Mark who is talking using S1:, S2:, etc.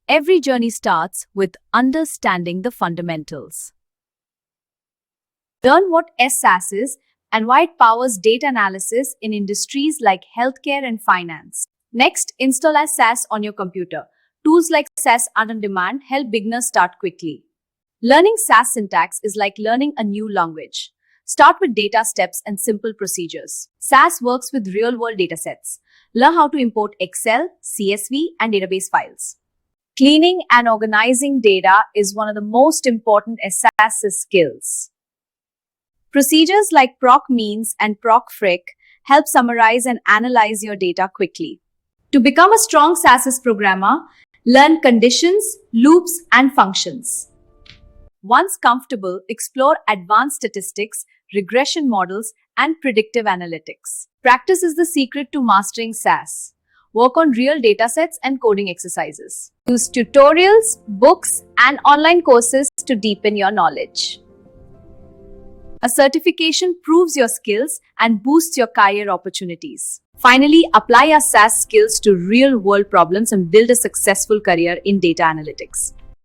S1: Every journey starts with understanding the fundamentals. Learn what SAS is and why it powers data analysis in industries like healthcare and finance. Next, install SAS on your computer. Tools like SAS on demand help beginners start quickly. Learning SAS syntax is like learning a new language. Start with data steps and simple procedures. SAS works with real-world datasets. Learn how to import Excel, CSV, and database files. Cleaning and organizing data is one of the most important SAS skills. Procedures like proc means and proc fric help summarize and analyze your data quickly. To become a strong SAS programmer, learn conditions, loops, and functions. Once comfortable, explore advanced statistics, regression models, and predictive analytics. Practice is the secret to mastering SAS. Work on real datasets and coding exercises. Use tutorials, books, and online courses to deepen your knowledge. A certification proves your skills and boosts your career opportunities. Finally, apply your SAS skills to real-world problems and build a successful career in data analytics.